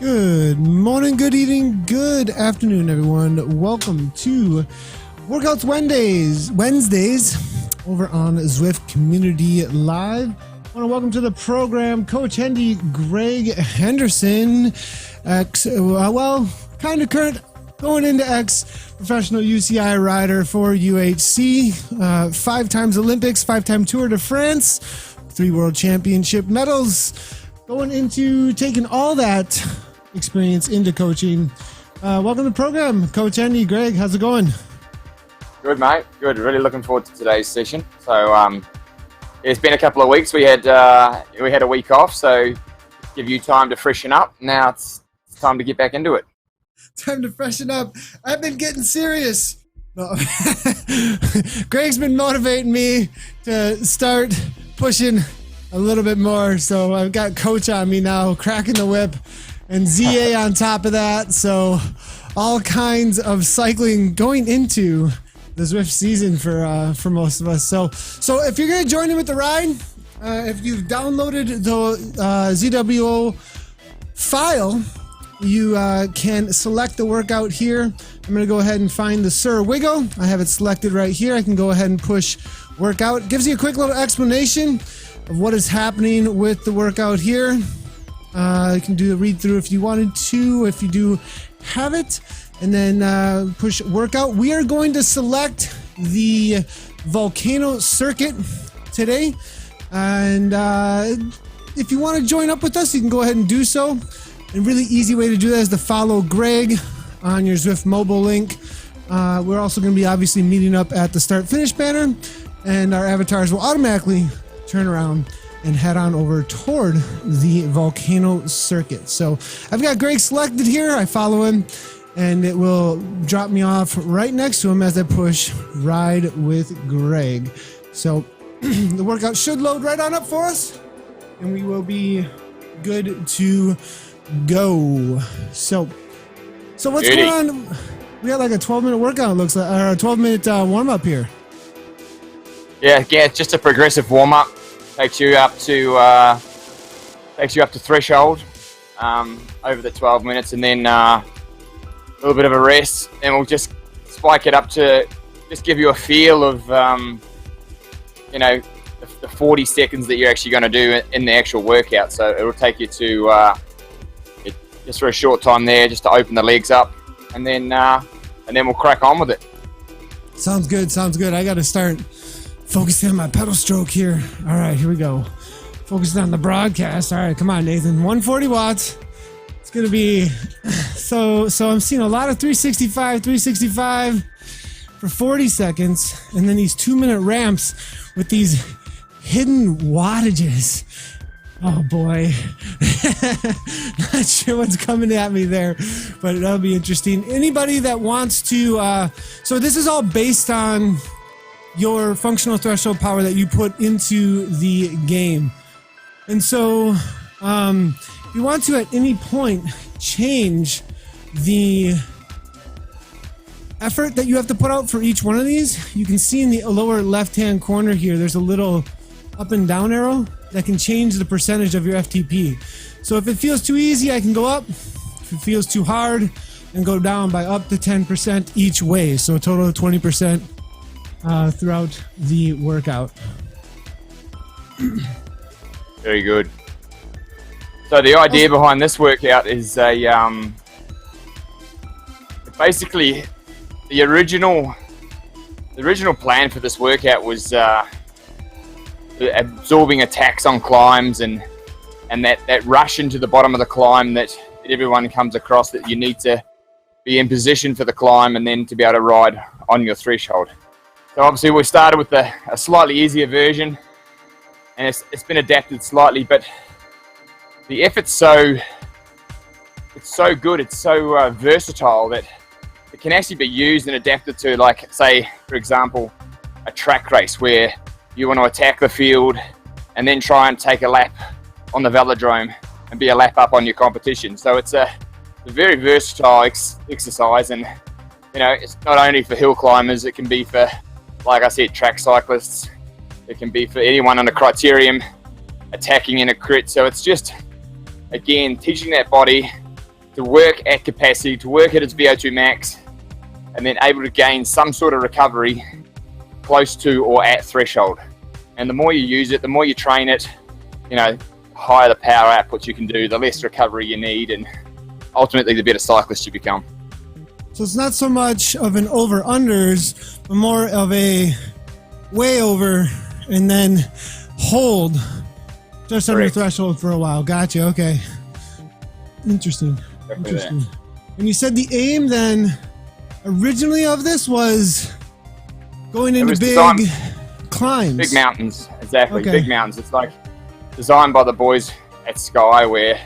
Good morning, good evening, good afternoon, everyone. Welcome to Workouts Wednesdays over on Zwift Community Live. I want to welcome to the program Coach Hendy, Greg Henderson, kind of current, going into professional UCI rider for UHC, 5 times Olympics, 5-time Tour de France, 3 World Championship medals, going into taking all that experience into coaching. Welcome to the program, Coach Hendy. Greg, how's it going? Good, mate. Good. Really looking forward to today's session. So, it's been a couple of weeks. We had a week off, so give you time to freshen up. Now it's time to get back into it. Time to freshen up. I've been getting serious. No. Greg's been motivating me to start pushing a little bit more. So I've got Coach on me now, cracking the whip, and ZA on top of that. So all kinds of cycling going into the Zwift season for most of us. So if you're going to join in with the ride, if you've downloaded the ZWO file, you can select the workout here. I'm going to go ahead and find the Sir Wiggo. I have it selected right here. I can go ahead and push workout. It gives you a quick little explanation of what is happening with the workout here. You can do a read through if you wanted to, if you do have it, and then push workout. We are going to select the volcano circuit today, and if you want to join up with us, you can go ahead and do so. A really easy way to do that is to follow Greg on your Zwift mobile link. We're also going to be obviously meeting up at the start finish banner, and our avatars will automatically turn around and head on over toward the volcano circuit. So I've got Greg selected here. I follow him, and it will drop me off right next to him as I push Ride with Greg. So the workout should load right on up for us, and we will be good to go. So what's going on? We got like a 12-minute workout, looks like, or a 12-minute warm-up here. Yeah, just a progressive warm-up. Takes you up to threshold over the 12 minutes, and then a little bit of a rest, and we'll just spike it up to just give you a feel of the 40 seconds that you're actually going to do in the actual workout. So it will take you to just for a short time there, just to open the legs up, and then we'll crack on with it. Sounds good. I got to start focusing on my pedal stroke here. All right, here we go. Focusing on the broadcast. All right, come on, Nathan. 140 watts. It's going to be... So I'm seeing a lot of 365 for 40 seconds, and then these 2-minute ramps with these hidden wattages. Oh, boy. Not sure what's coming at me there, but that'll be interesting. Anybody that wants to... So this is all based on your functional threshold power that you put into the game. And so if you want to at any point change the effort that you have to put out for each one of these, you can see in the lower left-hand corner here, there's a little up and down arrow that can change the percentage of your FTP. So if it feels too easy, I can go up. If it feels too hard, and go down by up to 10% each way. So a total of 20% throughout the workout. Very good. So the idea behind this workout is basically the original plan for this workout was absorbing attacks on climbs and that rush into the bottom of the climb that everyone comes across, that you need to be in position for the climb and then to be able to ride on your threshold. So obviously we started with a slightly easier version, and it's been adapted slightly, but the effort's so good, it's so versatile that it can actually be used and adapted to, like, say, for example, a track race where you want to attack the field and then try and take a lap on the velodrome and be a lap up on your competition. So it's a very versatile exercise, and it's not only for hill climbers, it can be for, like I said, track cyclists. It can be for anyone on a criterium attacking in a crit. So it's just, again, teaching that body to work at capacity, to work at its VO2 max, and then able to gain some sort of recovery close to or at threshold. And the more you use it, the more you train it, you know, higher the power outputs you can do, the less recovery you need, and ultimately the better cyclist you become. So it's not so much of an over-unders, but more of a way over and then hold just under threshold for a while. Gotcha. Okay. Interesting. Interesting. And you said the aim then originally of this was going into big climbs. Big mountains. Exactly. Okay. Big mountains. It's like designed by the boys at Sky, where,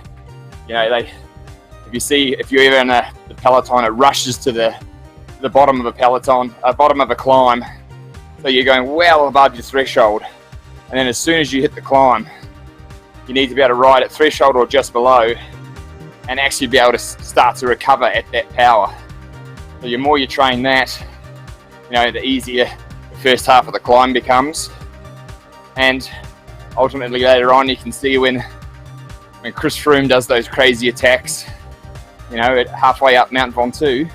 you know, if you're ever in the peloton, it rushes to the bottom of a peloton, bottom of a climb. So you're going well above your threshold. And then as soon as you hit the climb, you need to be able to ride at threshold or just below and actually be able to start to recover at that power. So the more you train that, you know, the easier the first half of the climb becomes. And ultimately later on, you can see when Chris Froome does those crazy attacks, you know, at halfway up Mount Ventoux,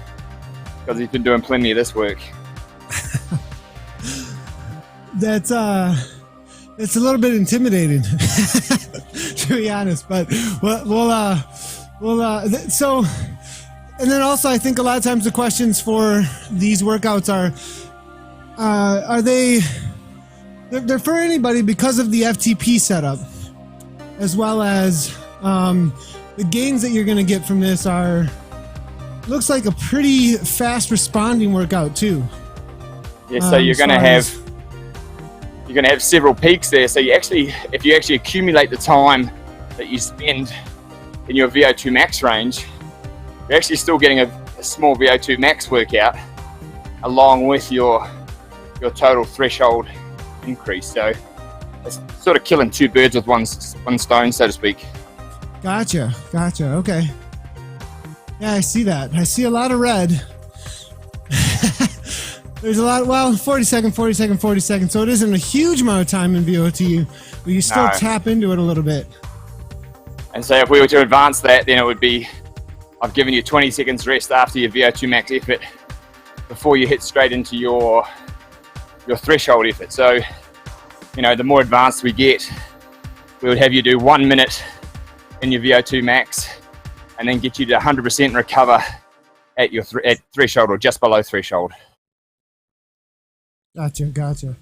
because he's been doing plenty of this work. That's it's a little bit intimidating, to be honest. But so, and then also I think a lot of times the questions for these workouts are they're for anybody because of the FTP setup, as well as the gains that you're going to get from this looks like a pretty fast responding workout too. Yeah, so you're going to have several peaks there. So if you actually accumulate the time that you spend in your VO2 max range, you're actually still getting a small VO2 max workout along with your total threshold increase. So it's sort of killing two birds with one stone, so to speak. Gotcha. Okay. Yeah, I see that. I see a lot of red. There's a lot, 40 seconds. So it isn't a huge amount of time in VO2, but you still tap into it a little bit. And so if we were to advance that, then it would be, I've given you 20 seconds rest after your VO2 max effort before you hit straight into your threshold effort. So, you know, the more advanced we get, we would have you do 1 minute in your VO2 max and then get you to 100% recover at your at threshold or just below threshold. Gotcha.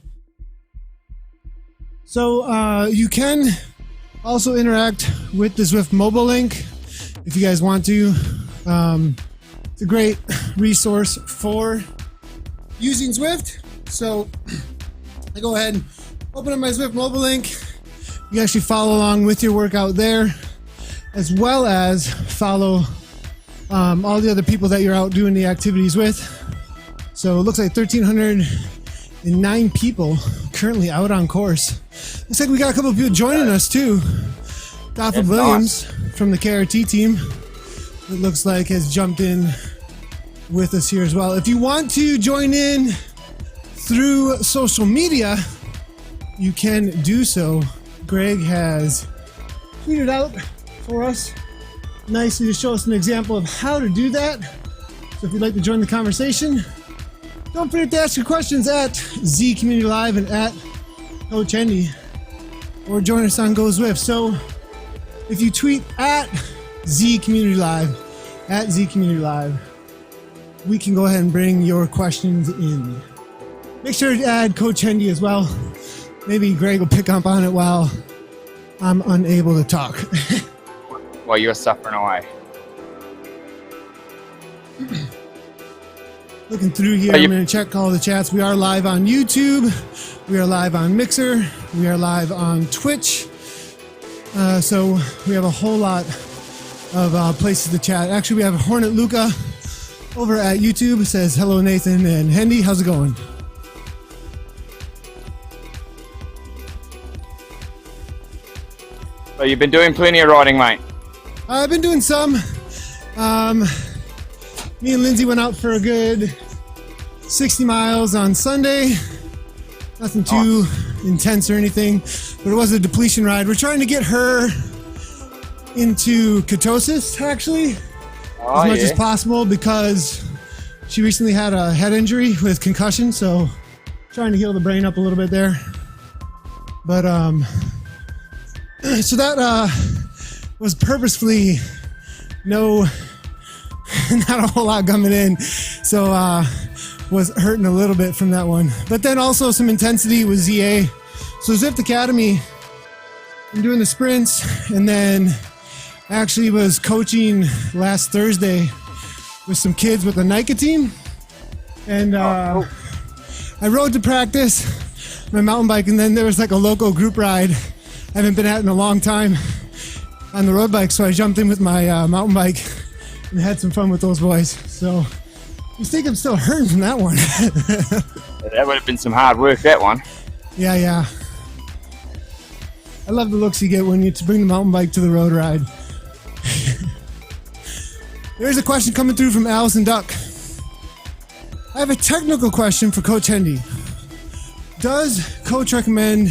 So you can also interact with the Zwift mobile link if you guys want to. It's a great resource for using Zwift. So I go ahead and open up my Zwift mobile link. You can actually follow along with your workout there, as well as follow all the other people that you're out doing the activities with. So it looks like 1,309 people currently out on course. Looks like we got a couple of people joining us too. Goffin Williams from the KRT team, it looks like, has jumped in with us here as well. If you want to join in through social media, you can do so. Greg has tweeted out for us nicely to show us an example of how to do that. So if you'd like to join the conversation, don't forget to ask your questions at Z Community Live and at Coach Hendy, or join us on Go Zwift. So if you tweet at Z Community Live, we can go ahead and bring your questions in. Make sure to add Coach Hendy as well. Maybe Greg will pick up on it while I'm unable to talk. While you're suffering away. Looking through here, I'm going to check all the chats. We are live on YouTube. We are live on Mixer. We are live on Twitch. So we have a whole lot of places to chat. Actually, we have Hornet Luca over at YouTube. It says, hello, Nathan and Hendy. How's it going? So you've been doing plenty of riding, mate. I've been doing some. Me and Lindsay went out for a good 60 miles on Sunday. Nothing too intense or anything, but it was a depletion ride. We're trying to get her into ketosis, actually. as much as possible because she recently had a head injury with concussion, so trying to heal the brain up a little bit there. But so that was purposefully not a whole lot coming in, so was hurting a little bit from that one. But then also some intensity with ZA. So Zwift Academy, I'm doing the sprints, and then actually was coaching last Thursday with some kids with the Nike team. And cool. I rode to practice my mountain bike, and then there was like a local group ride I haven't been at in a long time on the road bike, so I jumped in with my mountain bike and had some fun with those boys. So I think I'm still hurting from that one. That would have been some hard work, that one. Yeah. I love the looks you get when you bring the mountain bike to the road ride. There's a question coming through from Allison Duck. I have a technical question for Coach Hendy. Does Coach recommend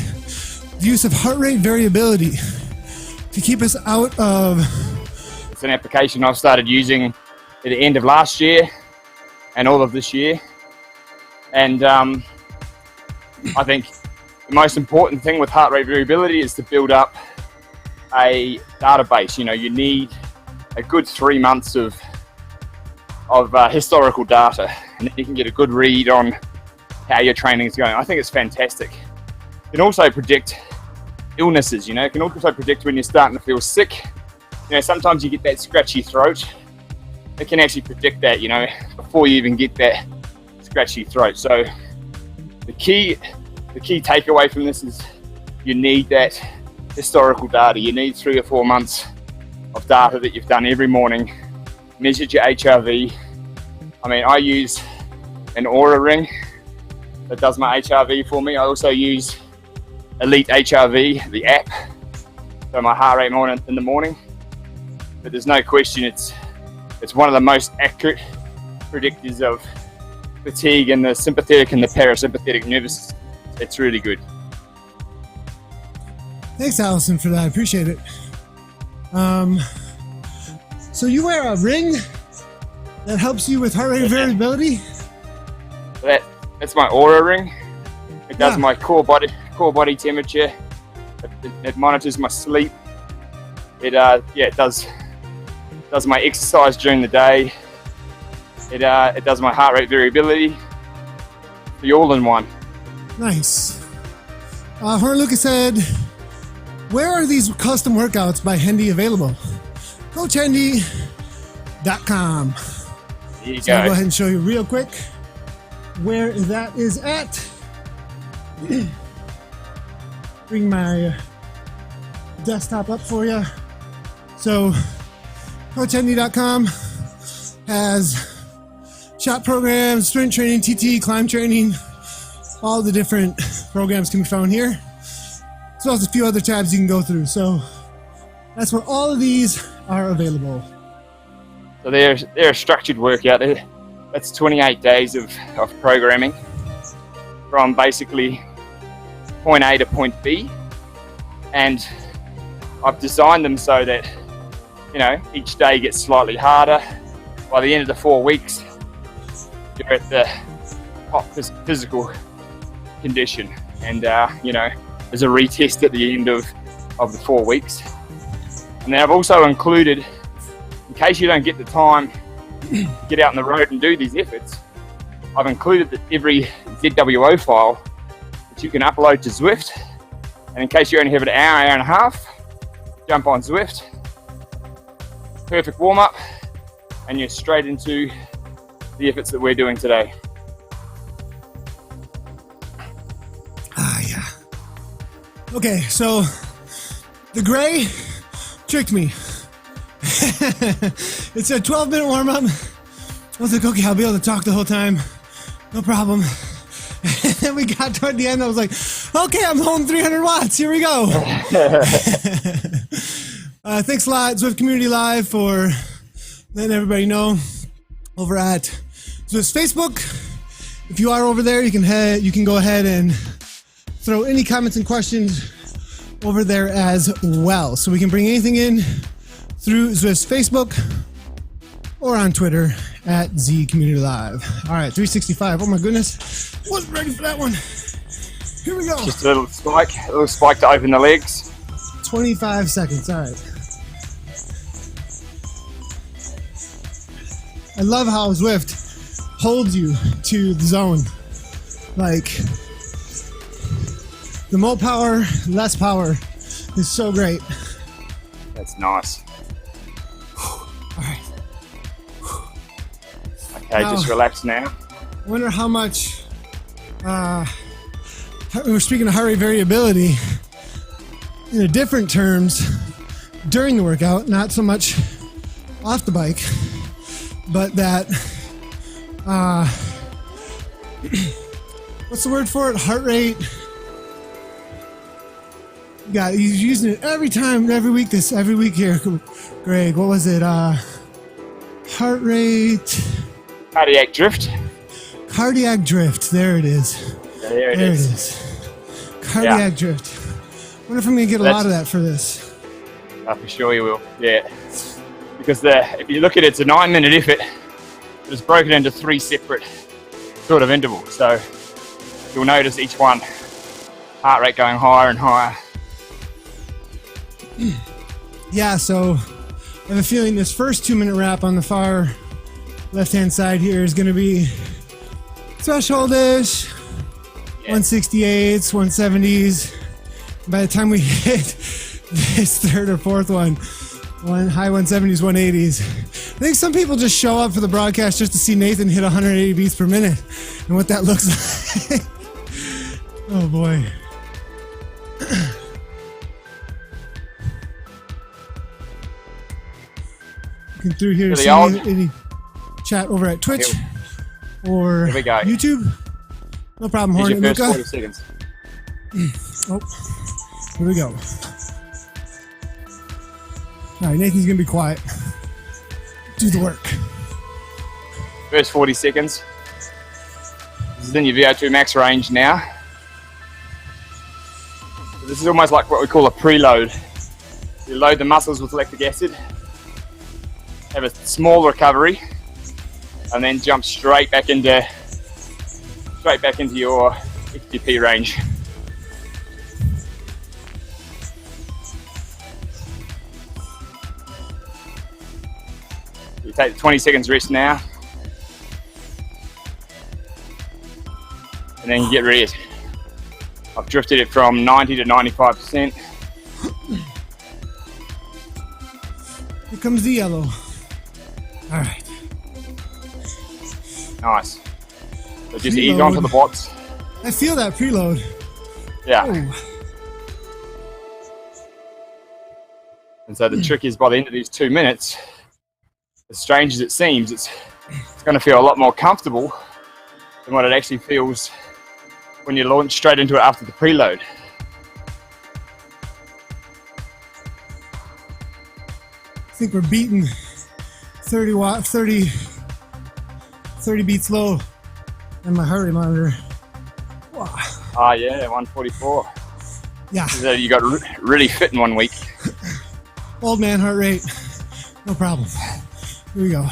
the use of heart rate variability to keep us out of... It's an application I've started using at the end of last year and all of this year. And I think the most important thing with heart rate variability is to build up a database. You know, you need a good 3 months of historical data, and then you can get a good read on how your training is going. I think it's fantastic. You can also predict illnesses, you know, it can also predict when you're starting to feel sick. You know, sometimes you get that scratchy throat. It can actually predict that, you know, before you even get that scratchy throat. So the key takeaway from this is you need that historical data. You need 3 or 4 months of data that you've done every morning, measured your HRV. I mean, I use an Oura ring that does my HRV for me. I also use Elite HRV, the app, so my heart rate in the morning. But there's no question it's one of the most accurate predictors of fatigue in the sympathetic and the parasympathetic nervous system. It's really good. Thanks, Allison, for that. I appreciate it. So you wear a ring that helps you with heart rate variability? That's my Oura ring. It does my core body temperature. It monitors my sleep. It does my exercise during the day. It does my heart rate variability. The all-in-one. Nice. Horn Lucas said, where are these custom workouts by Hendy available? CoachHendy.com. There you So I'll go. go ahead and show you real quick where that is at. Bring my desktop up for you. So CoachHendy.com has shot programs, strength training, TT, climb training. All the different programs can be found here, as well as a few other tabs you can go through. So that's where all of these are available. So they're a structured workout. That's 28 days of programming from basically point A to point B. And I've designed them so that, you know, each day gets slightly harder. By the end of the 4 weeks, you're at the top physical condition. And, you know, there's a retest at the end of the 4 weeks. And then I've also included, in case you don't get the time to get out on the road and do these efforts, I've included every ZWO file that you can upload to Zwift. And in case you only have an hour and a half, jump on Zwift, perfect warm up, and you're straight into the efforts that we're doing today. Yeah. Okay, so the gray tricked me. It's a 12-minute warm-up. I was like, okay, I'll be able to talk the whole time. No problem. And then we got toward the end. I was like, okay, I'm home 300 watts. Here we go. Thanks a lot, Zwift Community Live, for letting everybody know over at Zwift's Facebook. If you are over there, you can go ahead and throw any comments and questions over there as well. So we can bring anything in through Zwift's Facebook or on Twitter at ZCommunityLive. All right, 365. Oh my goodness. Wasn't ready for that one. Here we go. Just a little spike to open the legs. 25 seconds. All right. I love how Zwift holds you to the zone. Like, the more power, less power is so great. That's nice. All right. Okay, Now, just relax now. I wonder how much, we're speaking of heart rate variability in a different terms during the workout, not so much off the bike, but that, what's the word for it? Heart rate. Yeah, he's using it every time, every week here. Greg, what was it? Heart rate. Cardiac drift. Cardiac drift. There it is. There it is. Cardiac drift. Wonder if I'm gonna get a lot of that for this. For sure you will. Yeah. Because if you look at it, it's a 9-minute effort. It's broken into 3 separate sort of intervals. So you'll notice each one, heart rate going higher and higher. Yeah, so I have a feeling this first 2-minute wrap on the far left-hand side here is going to be threshold-ish, 168s, 170s. By the time we hit this third or fourth one high 170s, 180s. I think some people just show up for the broadcast just to see Nathan hit 180 beats per minute and what that looks like. Oh boy. Looking through here to see any chat over at Twitch or YouTube. No problem, Hornet. Here's your first 40 seconds. Oh, here we go. All right, Nathan's gonna be quiet. Do the work. First 40 seconds. This is in your VO2 max range now. So this is almost like what we call a preload. You load the muscles with lactic acid, have a small recovery, and then jump straight back into your FTP range. You take the 20 seconds rest now, and then you get ready. I've drifted it from 90 to 95%. Here comes the yellow. All right. Nice. So just ease onto the box. I feel that preload. Yeah. Oh. And so the trick is by the end of these 2 minutes, as strange as it seems, it's going to feel a lot more comfortable than what it actually feels when you launch straight into it after the preload. I think we're beating 30 beats low on my heart rate monitor. Wow. Ah, yeah, 144. Yeah. So you got really fit in 1 week. Old man heart rate. No problem. Here we go.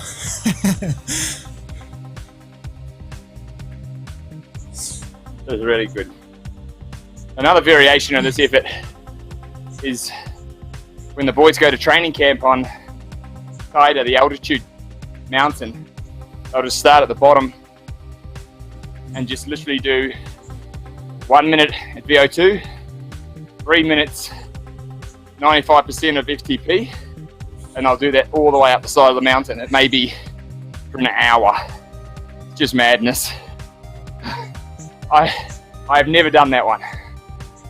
That was really good. Another variation of this effort is when the boys go to training camp on Kaida, the altitude mountain. They'll just start at the bottom and just literally do 1 minute at VO2, 3 minutes, 95% of FTP, and I'll do that all the way up the side of the mountain. It may be for an hour. It's just madness. I've never done that one,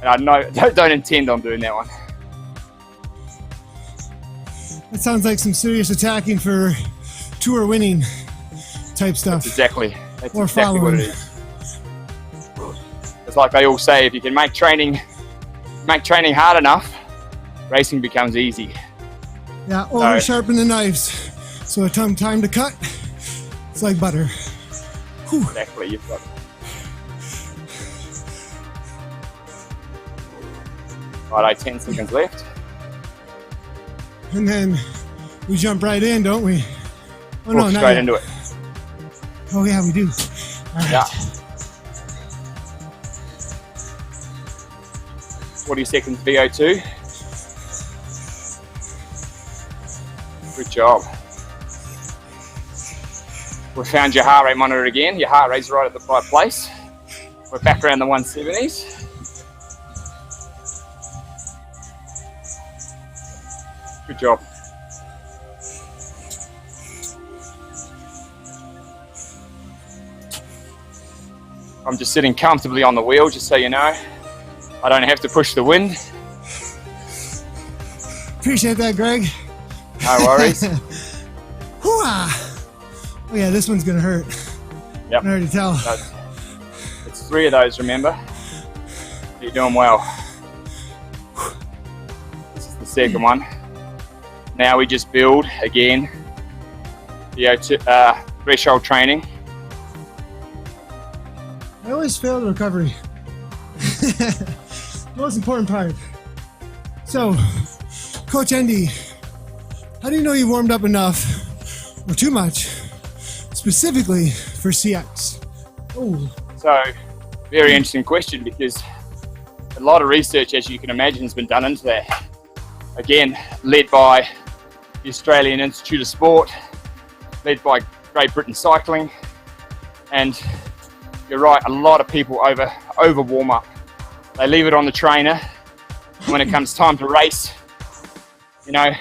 and I don't intend on doing that one. That sounds like some serious attacking for tour winning type stuff. That's exactly or exactly following. what it is. It's like they all say, if you can make training hard enough, racing becomes easy. Yeah, over sharpen the knives. So time to cut, it's like butter. Whew. Exactly, you've got it. Right, 10 seconds left. And then we jump right in, don't we? Oh, no, not straight yet. into it. Oh, yeah, we do. All right. Yeah. 40 seconds VO2. Good job. We found your heart rate monitor again. Your heart rate's right at the right place. We're back around the 170s. Good job. I'm just sitting comfortably on the wheel, just so you know. I don't have to push the wind. Appreciate that, Greg. No worries. Oh yeah, this one's gonna hurt. Yep. I can already tell. It's 3 of those, remember? You're doing well. This is the second one. Now we just build again the threshold training. I always fail the recovery. Most important part. So, Coach Hendy, how do you know you warmed up enough or too much, specifically for CX? Oh, So, very interesting question, because a lot of research, as you can imagine, has been done into that. Again, led by the Australian Institute of Sport, led by Great Britain Cycling, and you're right, a lot of people over warm up. They leave it on the trainer. When it comes time to race, you know,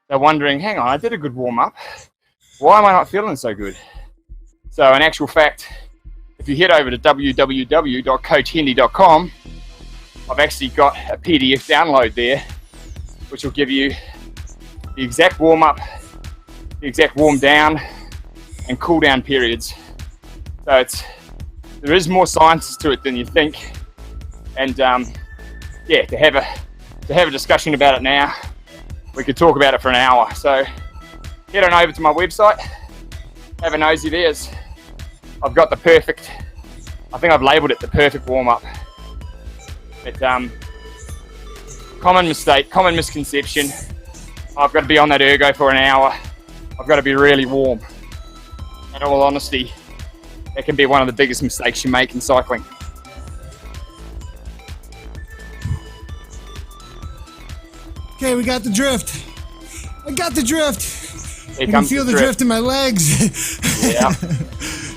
they're wondering, hang on, I did a good warm up. Why am I not feeling so good? So in actual fact, if you head over to www.coachhendy.com, I've actually got a PDF download there, which will give you the exact warm up, the exact warm down, and cool down periods. So there is more science to it than you think, and yeah, to have a discussion about it now, we could talk about it for an hour. So head on over to my website, have a nosy there. I've got the perfect, I think I've labelled it the perfect warm up. But common mistake, common misconception. I've got to be on that ergo for an hour. I've got to be really warm. In all honesty, that can be one of the biggest mistakes you make in cycling. okay, we got the drift. I got the drift. Here I can comes feel the drift in my legs. Yeah.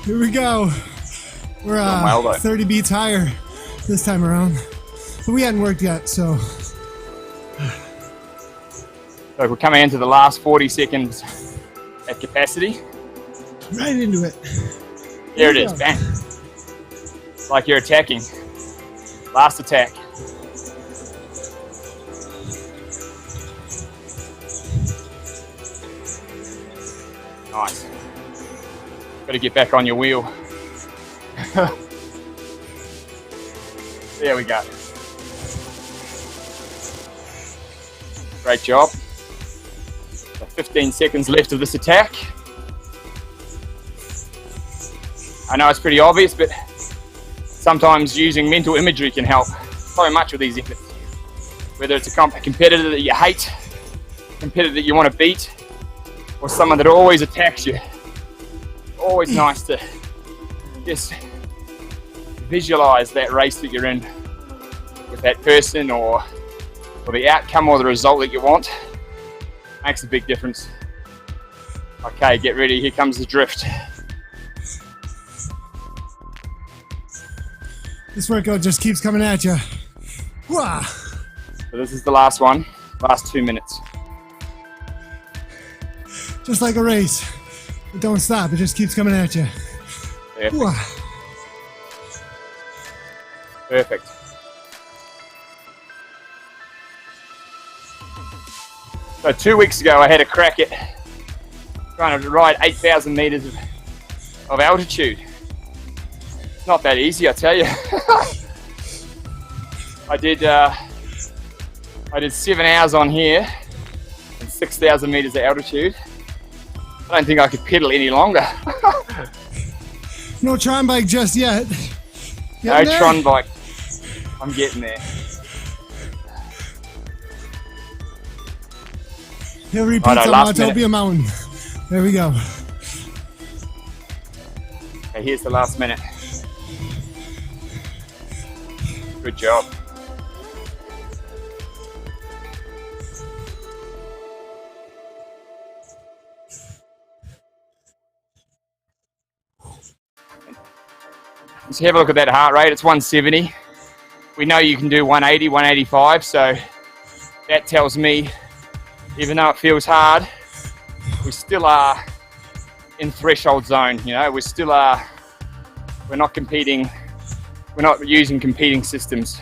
Here we go. We're well, though. 30 beats higher this time around. But we hadn't worked yet, so. So we're coming into the last 40 seconds at capacity. Right into it. There it is, bang. Like you're attacking. Last attack. Nice. Got to get back on your wheel. There we go. Great job. So 15 seconds left of this attack. I know it's pretty obvious, but sometimes using mental imagery can help so much with these efforts. Whether it's a competitor that you hate, a competitor that you want to beat, or someone that always attacks you. Always nice to just visualize that race that you're in with that person, or the outcome or the result that you want. Makes a big difference. Okay, get ready, here comes the drift. This workout just keeps coming at you. Wah! So this is the last one, last 2 minutes. Just like a race. It don't stop, it just keeps coming at you. Perfect. Wah! Perfect. So 2 weeks ago I had a crack at trying to ride 8,000 meters of altitude. It's not that easy, I tell you. I did 7 hours on here and 6,000 meters of altitude. I don't think I could pedal any longer. No Tron bike just yet. No Getting there? Tron bike. I'm getting there. He'll repeat Righto, on last Autopia minute. Mountain. There we go. Okay, here's the last minute. Good job. So have a look at that heart rate. It's 170. We know you can do 180, 185. So that tells me, even though it feels hard, we still are in threshold zone. You know, we still are. We're not competing. We're not using competing systems.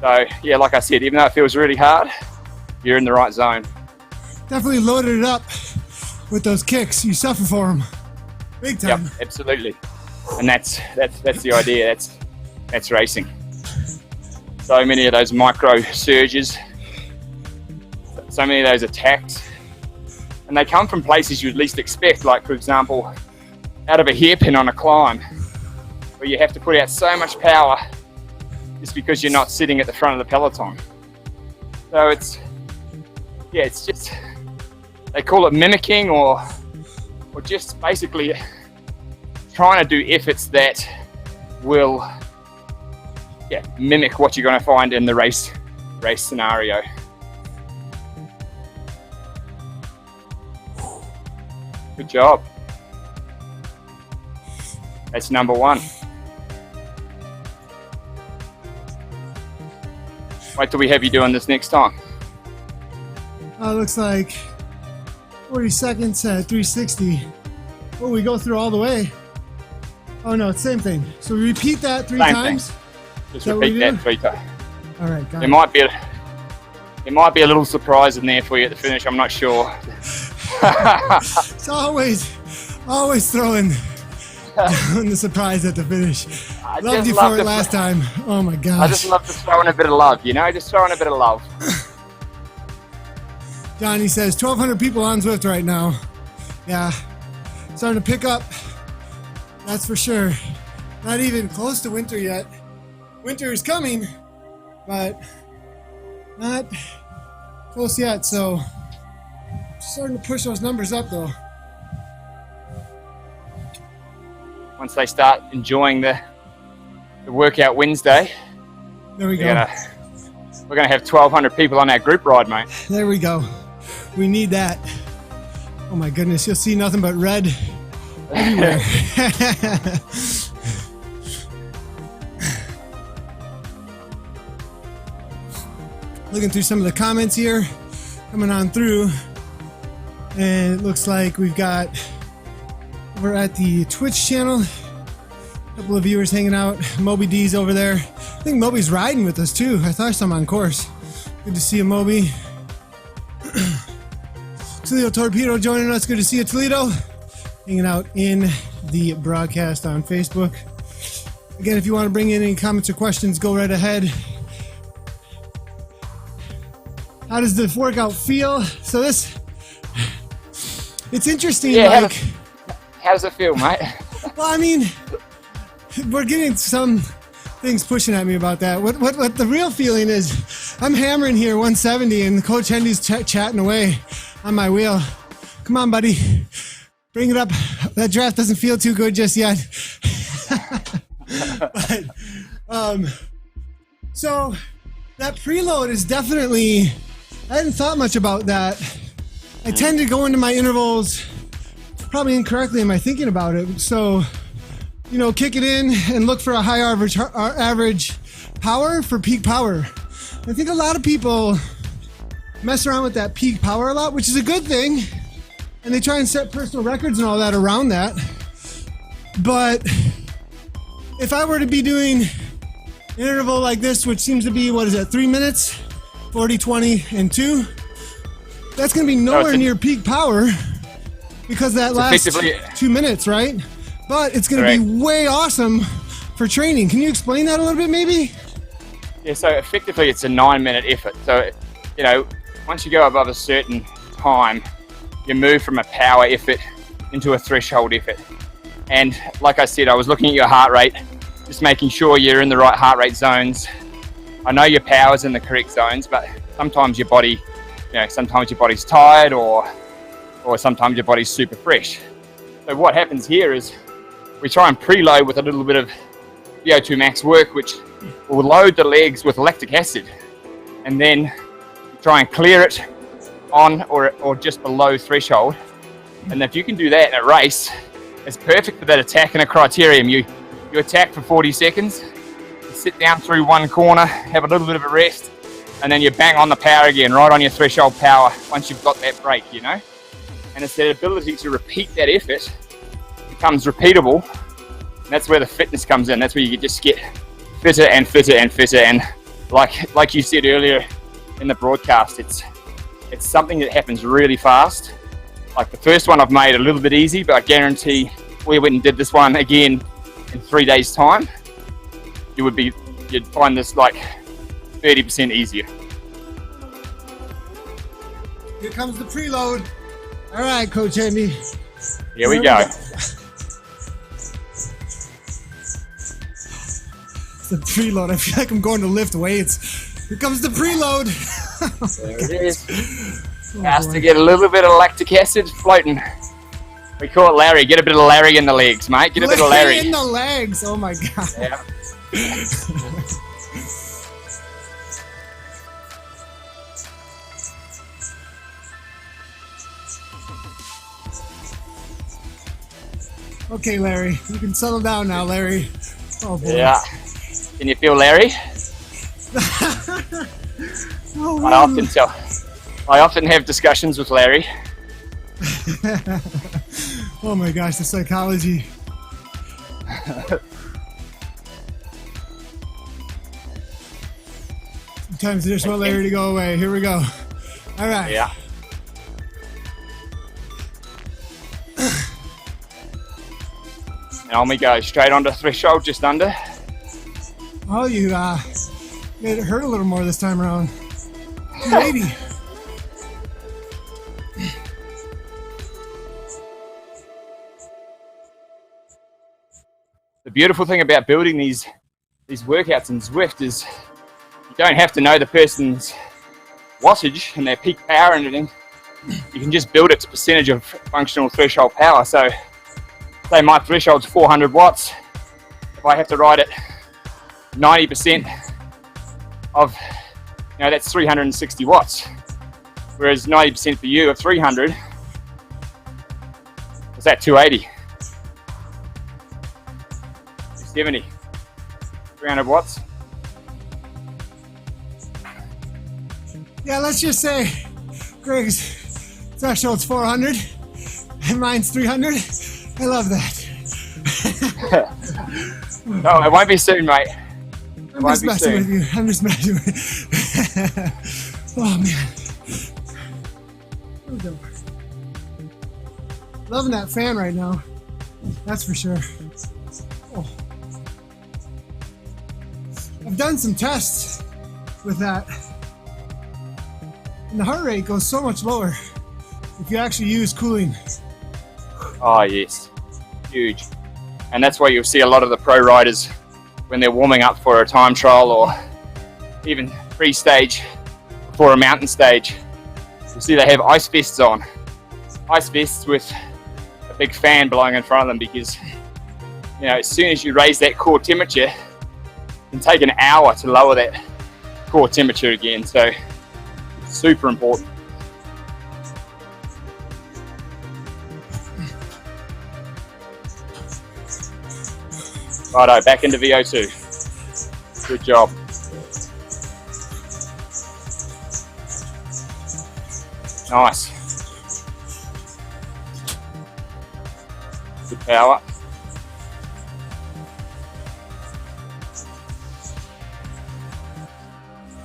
So yeah, like I said, even though it feels really hard, you're in the right zone. Definitely loaded it up with those kicks. You suffer for them, big time. Yep, absolutely. And that's the idea. That's racing. So many of those micro surges, so many of those attacks, and they come from places you'd least expect. Like for example, out of a hairpin on a climb, where you have to put out so much power just because you're not sitting at the front of the peloton. So it's just, they call it mimicking or just basically trying to do efforts that will mimic what you're going to find in the race scenario. Good job. That's number one. Wait till we have you doing this next time. Looks like 40 seconds at 360. Oh, we go through all the way. Oh no, it's same thing. So we repeat that three times. Just repeat that 3 times. All right, got it. There might be a little surprise in there for you at the finish. I'm not sure. It's always throwing the surprise at the finish. Loved you for it last time. Oh my gosh. I just love to throw in a bit of love, you know, just throwing a bit of love. Johnny says 1,200 people on Zwift right now. Yeah, starting to pick up. That's for sure. Not even close to winter yet. Winter is coming, but not close yet. So starting to push those numbers up though. Once they start enjoying the workout Wednesday, there we go. We're gonna have 1,200 people on our group ride, mate. There we go. We need that. Oh my goodness, you'll see nothing but red everywhere. Looking through some of the comments here, coming on through, and it looks like we're at the Twitch channel. A couple of viewers hanging out. Moby D's over there. I think Moby's riding with us too. I thought I saw him on course. Good to see you, Moby. Toledo Torpedo joining us. Good to see you, Toledo. Hanging out in the broadcast on Facebook. Again, if you want to bring in any comments or questions, go right ahead. How does the workout feel? So it's interesting. Yeah, how does it feel, mate? Well, I mean, we're getting some things pushing at me about that. What the real feeling is, I'm hammering here 170 and Coach Hendy's chatting away on my wheel. Come on, buddy. Bring it up. That draft doesn't feel too good just yet. So that preload is definitely, I hadn't thought much about that. I tend to go into my intervals probably incorrectly in my thinking about it. So, you know, kick it in and look for a high average power for peak power. I think a lot of people mess around with that peak power a lot, which is a good thing. And they try and set personal records and all that around that. But if I were to be doing an interval like this, which seems to be, 3 minutes? 40, 20, and 2? That's going to be nowhere near peak power because that lasts 2 minutes, right? But it's going to be way awesome for training. Can you explain that a little bit, maybe? Yeah, so effectively it's a 9-minute effort. So, you know, once you go above a certain time, you move from a power effort into a threshold effort. And like I said, I was looking at your heart rate, just making sure you're in the right heart rate zones. I know your power's in the correct zones, but sometimes your body, sometimes your body's tired or or sometimes your body's super fresh. So what happens here is we try and preload with a little bit of VO2 max work, which will load the legs with lactic acid, and then try and clear it on or just below threshold. And if you can do that in a race, it's perfect for that attack and a criterium. You attack for 40 seconds, you sit down through one corner, have a little bit of a rest, and then you bang on the power again, right on your threshold power once you've got that break, you know? And it's that ability to repeat that effort becomes repeatable. And that's where the fitness comes in. That's where you just get fitter and fitter and fitter. And like you said earlier in the broadcast, it's something that happens really fast. Like the first one I've made a little bit easy, but I guarantee we went and did this one again in 3 days' time. You'd find this like 30% easier. Here comes the preload. All right, Coach Hendy. Here we go. The preload. I feel like I'm going to lift weights. Here comes the preload. There it is. Has to get a little bit of lactic acid floating. We call it Larry. Get a bit of Larry in the legs, mate. Get a bit of Larry in the legs. Oh my god. Yeah. Okay, Larry. You can settle down now, Larry. Oh boy. Yeah. Can you feel Larry? Oh, I often have discussions with Larry. Oh my gosh, the psychology. Sometimes I just want Larry to go away. Here we go. All right. Yeah. And on we go, straight onto threshold, just under. Oh, you made it hurt a little more this time around. Maybe. The beautiful thing about building these workouts in Zwift is you don't have to know the person's wattage and their peak power and everything. You can just build it to percentage of functional threshold power. So say my threshold's 400 watts. If I have to ride it 90% of, that's 360 watts. Whereas 90% for you of 300, is that 280? 270, 300 watts. Yeah, let's just say Greg's threshold's 400 and mine's 300. I love that. No, it won't be soon, mate. I'm just messing with you. I'm just messing with you. Oh, man. Loving that fan right now. That's for sure. Oh. I've done some tests with that. And the heart rate goes so much lower if you actually use cooling. Oh, yes. Huge. And that's why you'll see a lot of the pro riders when they're warming up for a time trial or even pre-stage before a mountain stage. You'll see they have ice vests on. Ice vests with a big fan blowing in front of them because, as soon as you raise that core temperature, it can take an hour to lower that core temperature again. So it's super important. Righto, back into VO2. Good job. Nice. Good power.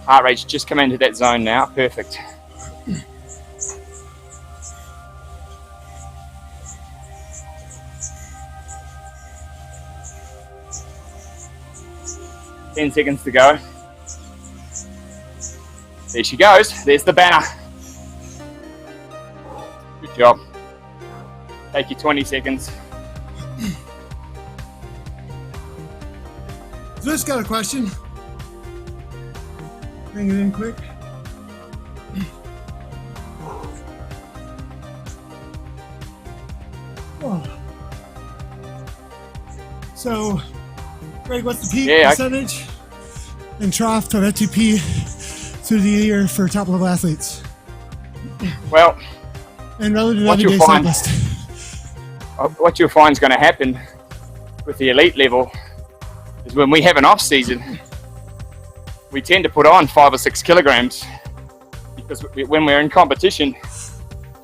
Heart rate's just come into that zone now. Perfect. Ten seconds to go. There she goes. There's the banner. Good job. Take your 20 seconds. Just got a question. Bring it in quick. So, Greg, what's the peak Yeah, percentage and trough of FTP through the year for top level athletes? Well, And relative to what everyday you'll find, cyclist. what you'll find is going to happen with the elite level is when we have an off season, we tend to put on 5 or 6 kilograms because when we're in competition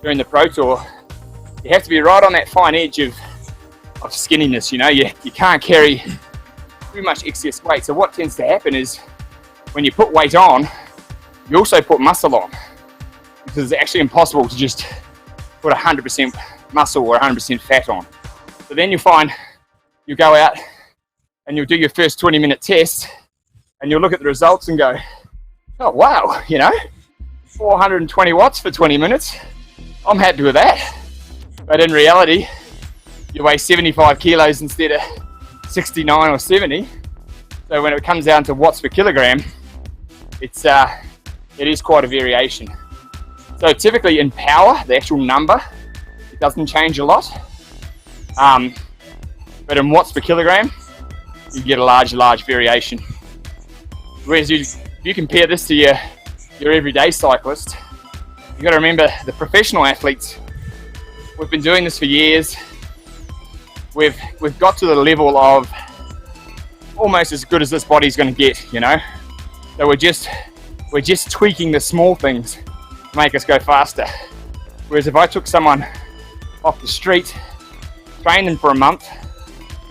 during the Pro Tour, you have to be right on that fine edge of skinniness. You know, you can't carry too much excess weight. So what tends to happen is when you put weight on, you also put muscle on, because it's actually impossible to just put 100% muscle or 100% fat on. So then you find you go out and you'll do your first 20-minute test and you'll look at the results and go, oh wow, you know, 420 watts for 20 minutes. I'm happy with that. But in reality, you weigh 75 kilos instead of 69 or 70. So when it comes down to watts per kilogram, it is quite a variation. So typically in power, the actual number, it doesn't change a lot. But in watts per kilogram, you get a large variation. Whereas if you compare this to your everyday cyclist, you've got to remember the professional athletes, we've been doing this for years. We've got to the level of almost as good as this body's going to get, you know. So we're just tweaking the small things to make us go faster. Whereas if I took someone off the street, trained them for a month,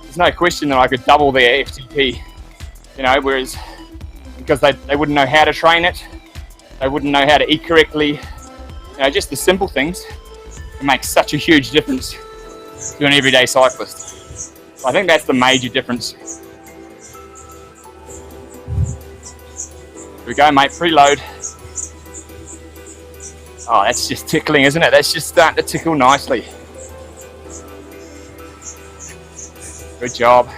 there's no question that I could double their FTP, you know. Whereas because they wouldn't know how to train it, they wouldn't know how to eat correctly, you know, just the simple things can make such a huge difference to an everyday cyclist. So I think that's the major difference. Here we go, mate, preload. Oh, that's just tickling, isn't it? That's just starting to tickle nicely. Good job.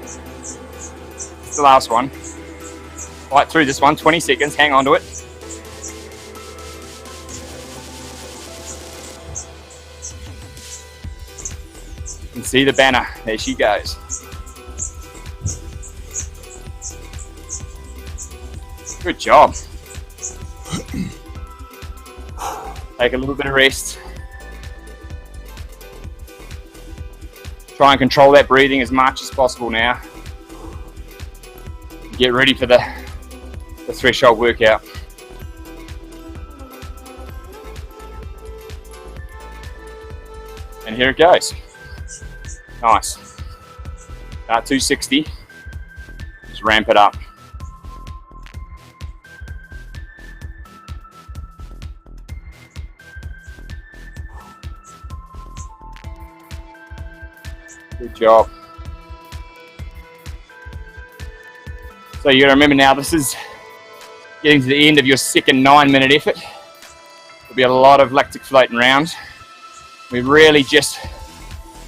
It's the last one. Fight through this one, 20 seconds, hang on to it. You can see the banner, there she goes. Good job. Take a little bit of rest. Try and control that breathing as much as possible now. Get ready for the threshold workout. And here it goes. Nice. About 260. Just ramp it up. Good job. So you gotta remember now, this is getting to the end of your second 9-minute effort. There'll be a lot of lactic floating around. We really just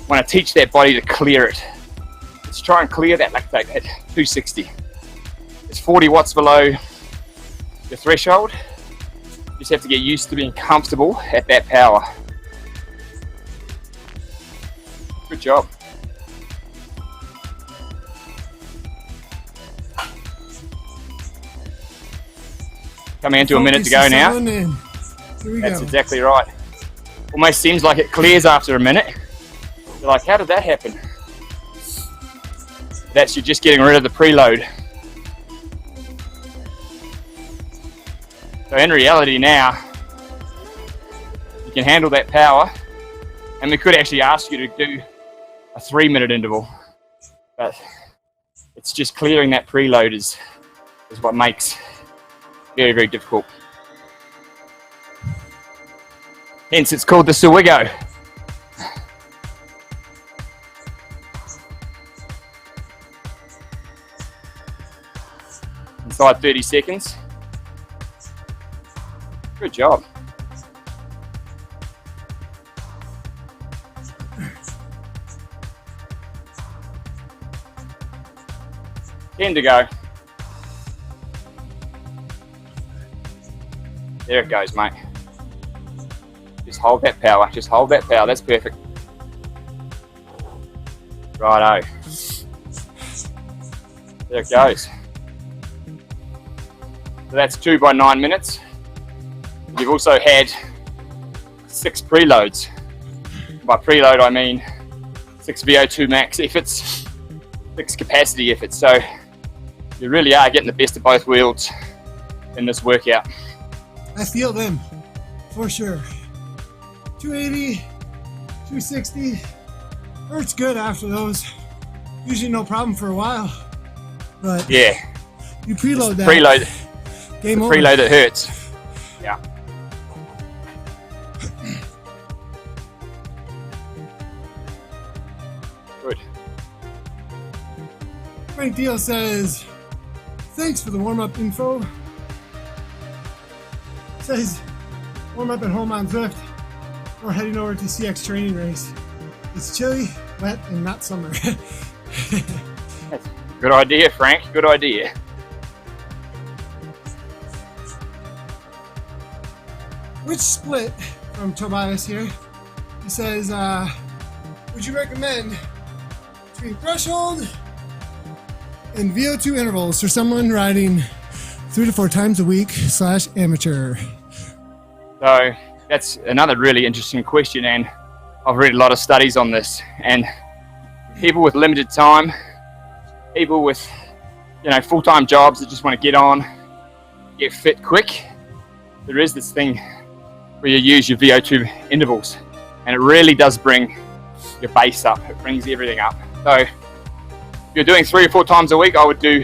want to teach that body to clear it. Let's try and clear that lactate at 260. It's 40 watts below your threshold. You just have to get used to being comfortable at that power. Good job. Coming into a minute to go now. That's exactly right. Almost seems like it clears after a minute. You're like, how did that happen? That's you just getting rid of the preload. So in reality now, you can handle that power, and we could actually ask you to do a 3-minute interval. But it's just clearing that preload is what makes it very, very difficult. Hence it's called the Sir Wiggo. Inside 30 seconds. Good job. Ten to go. There it goes, mate. Just hold that power. Just hold that power. That's perfect. Righto. There it goes. So that's 2 by 9 minutes. You've also had 6 preloads. By preload, I mean 6 VO2 max efforts, 6 capacity efforts. So you really are getting the best of both worlds in this workout. I feel them, for sure. 280, 260, hurts good after those. Usually no problem for a while, but yeah, you preload that. Preload, game over. Preload that hurts. Yeah. Good. Frank Deal says, thanks for the warm-up info. Says, warm up at home on Zwift or heading over to CX training race. It's chilly, wet, and not summer. Good idea, Frank. Good idea. Which split, from Tobias here, he says, would you recommend between threshold and VO2 intervals for someone riding 3 to 4 times a week / amateur? So that's another really interesting question, and I've read a lot of studies on this. And people with limited time, people with full-time jobs that just want to get fit quick, there is this thing where you use your VO2 intervals, and it really does bring your base up. It brings everything up. So if you're doing 3 or 4 times a week, I would do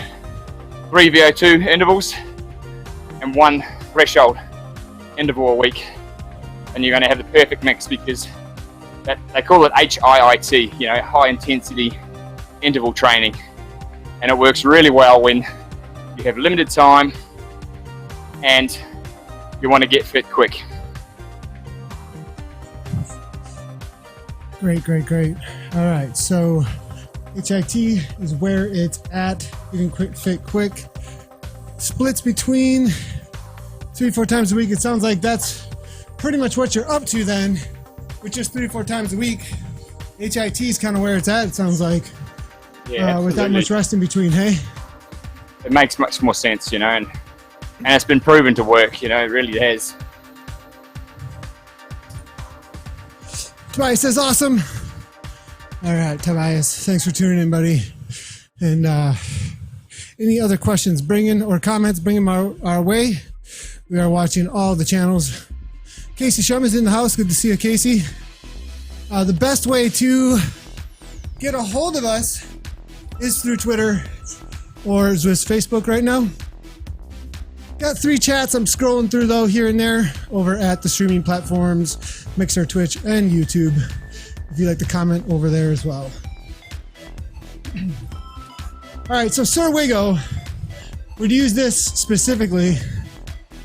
3 VO2 intervals and 1 threshold interval a week, and you're going to have the perfect mix, because that they call it HIIT, high intensity interval training, and it works really well when you have limited time and you want to get fit quick. Great. All right, so HIT is where it's at, getting fit quick. Splits between 3 to 4 times a week. It sounds like that's pretty much what you're up to then, with just 3 to 4 times a week. HIT is kind of where it's at, it sounds like, with that much rest in between, hey? It makes much more sense, and it's been proven to work, it really has. Tobias says awesome. All right, Tobias, thanks for tuning in, buddy. And any other questions, or comments, bring them our way. We are watching all the channels. Casey Shum is in the house. Good to see you, Casey. The best way to get a hold of us is through Twitter or Zwift's Facebook right now. Got 3 chats I'm scrolling through, though, here and there over at the streaming platforms, Mixer, Twitch, and YouTube, if you'd like to comment over there as well. All right, so Sir Wiggo would use this specifically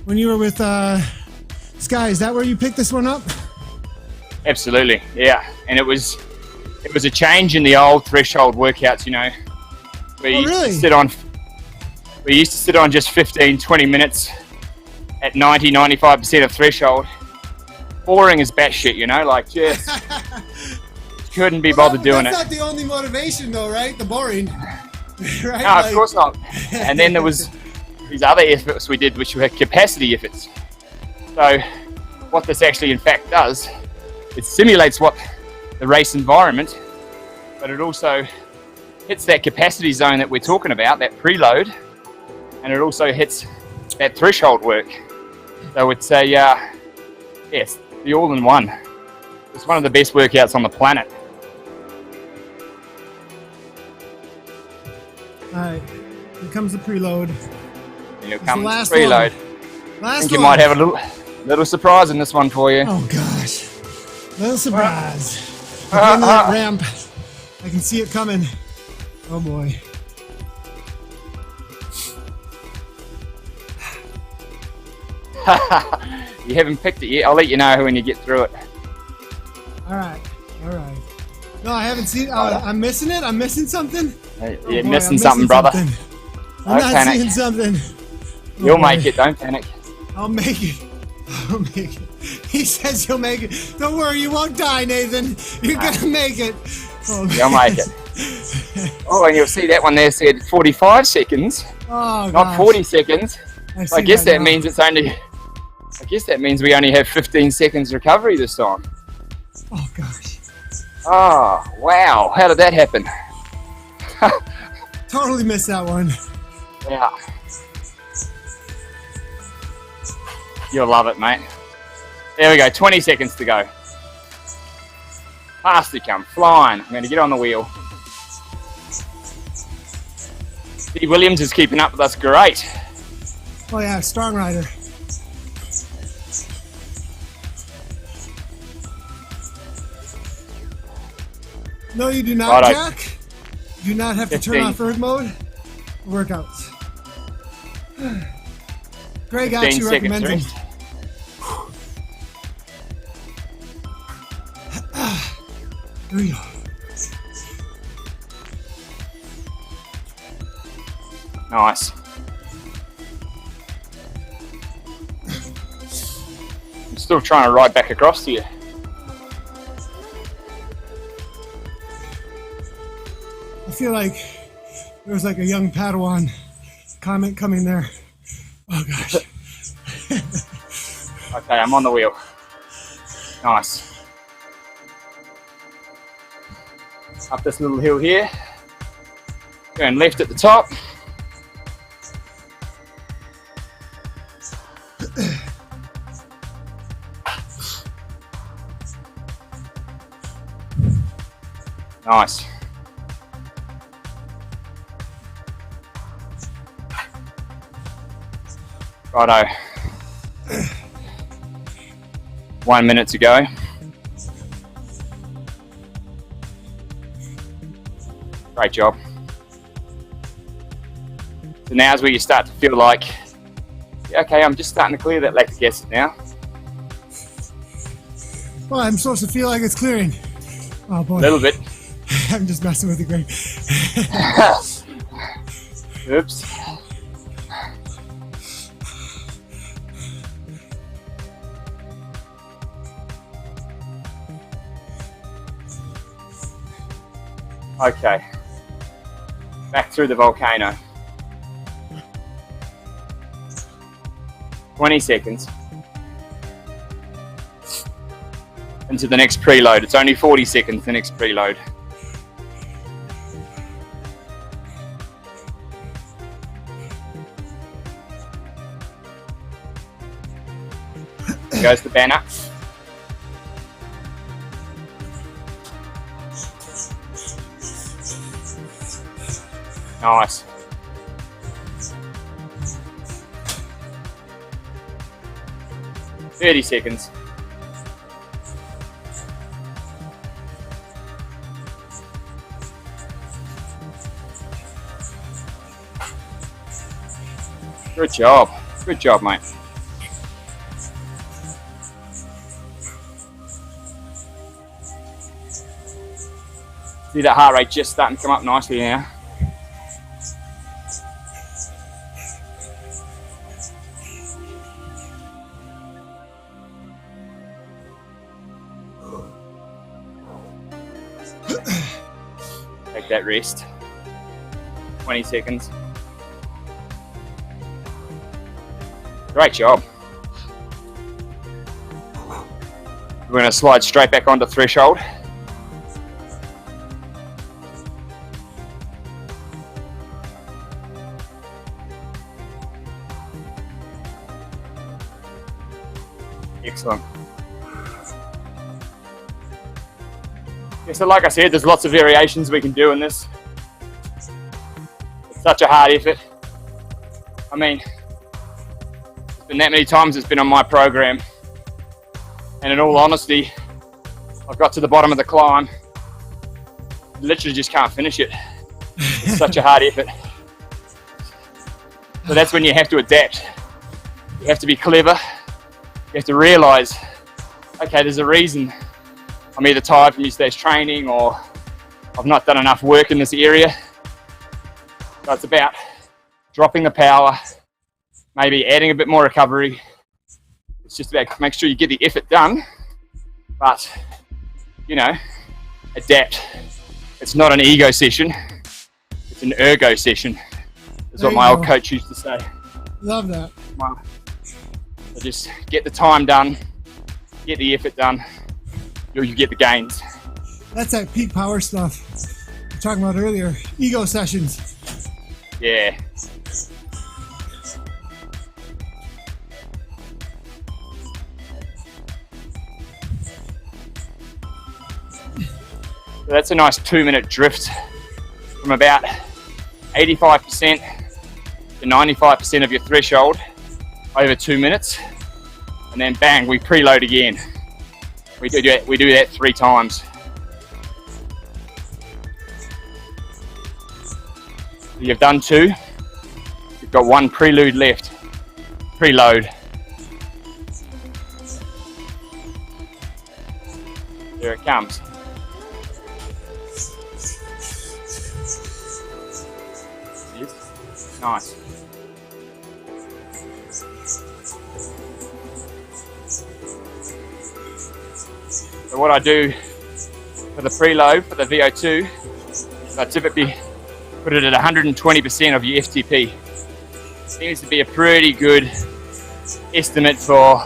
when you were with Sky. Is that where you picked this one up? Absolutely, yeah. And it was a change in the old threshold workouts, We used to sit on just 15-20 minutes at 90-95% of threshold. Boring as batshit, just couldn't be bothered doing it. That's not the only motivation, though, right? The boring, right? No, of course not. And then there was these other efforts we did, which were capacity efforts. So what this actually in fact does, it simulates what the race environment, but it also hits that capacity zone that we're talking about, that preload, and it also hits that threshold work. So it's yes, the all-in-one. It's one of the best workouts on the planet. All right, here comes the preload. Here comes the preload. I think you might have a little surprise in this one for you. Oh gosh, little surprise. Beginning of that ramp, I can see it coming. Oh boy. You haven't picked it yet. I'll let you know when you get through it. All right. No, I haven't seen. I'm missing it. I'm missing something. You're missing something, brother. I'm not seeing something. You'll make it. Don't panic. I'll make it. He says you'll make it. Don't worry, you won't die, Nathan. You're gonna make it. Oh, You'll make it. Oh, and you'll see that one there said 45 seconds, oh, not 40 seconds. I guess that now. means it's only. I guess that means we only have 15 seconds recovery this time. Oh gosh. Oh wow! How did that happen? Totally missed that one. Yeah. You'll love it, mate. There we go. 20 seconds to go. Past you come, flying. I'm going to get on the wheel. Steve Williams is keeping up with us great. Oh yeah, strong rider. No, you do not, Righto. Jack. You do not have to 15. turn off erg mode. Workouts. Greg 15 actually seconds recommends rest. them. Here we go. Nice. I'm still trying to ride back across to you. I feel like there was like a young Padawan comment coming there. Oh gosh. Okay, I'm on the wheel. Nice. Up this little hill here. Going left at the top. Nice. Righto. 1 minute to go. Great job. So now's where you start to feel like, yeah, okay, I'm just starting to clear that lactic acid now. Well, I'm supposed to feel like it's clearing. Oh boy. A little bit. I'm just messing with you, Greg. Oops. Okay. Back through the volcano. 20 seconds. Into the next preload. It's only 40 seconds, the next preload. Goes the banner. Nice. "30 seconds. Good job. Good job, mate. See that heart rate just starting to come up nicely now. Take that rest. 20 seconds. Great job. We're going to slide straight back onto threshold. Excellent. Yeah, so like I said, there's lots of variations we can do in this. It's such a hard effort. I mean, it's been that many times it's been on my program. And in all honesty, I've got to the bottom of the climb. Literally just can't finish it. It's such a hard effort. So that's when you have to adapt. You have to be clever. You have to realise, okay, there's a reason I'm either tired from yesterday's training or I've not done enough work in this area. So it's about dropping the power, maybe adding a bit more recovery, It's just about make sure you get the effort done, but you know, adapt. It's not an ego session, it's an ergo session. That's what my old coach used to say. Love that. So just get the time done, get the effort done, you get the gains. That's that peak power stuff we were talking about earlier. Ego sessions. Yeah. So that's a nice 2-minute drift from about 85% to 95% of your threshold over 2 minutes, and then bang, we preload again. We do that 3 times. You've done 2. You've got 1 prelude left. Preload. There it comes. Nice. So what I do for the preload, for the VO2, I typically put it at 120% of your FTP. Seems to be a pretty good estimate for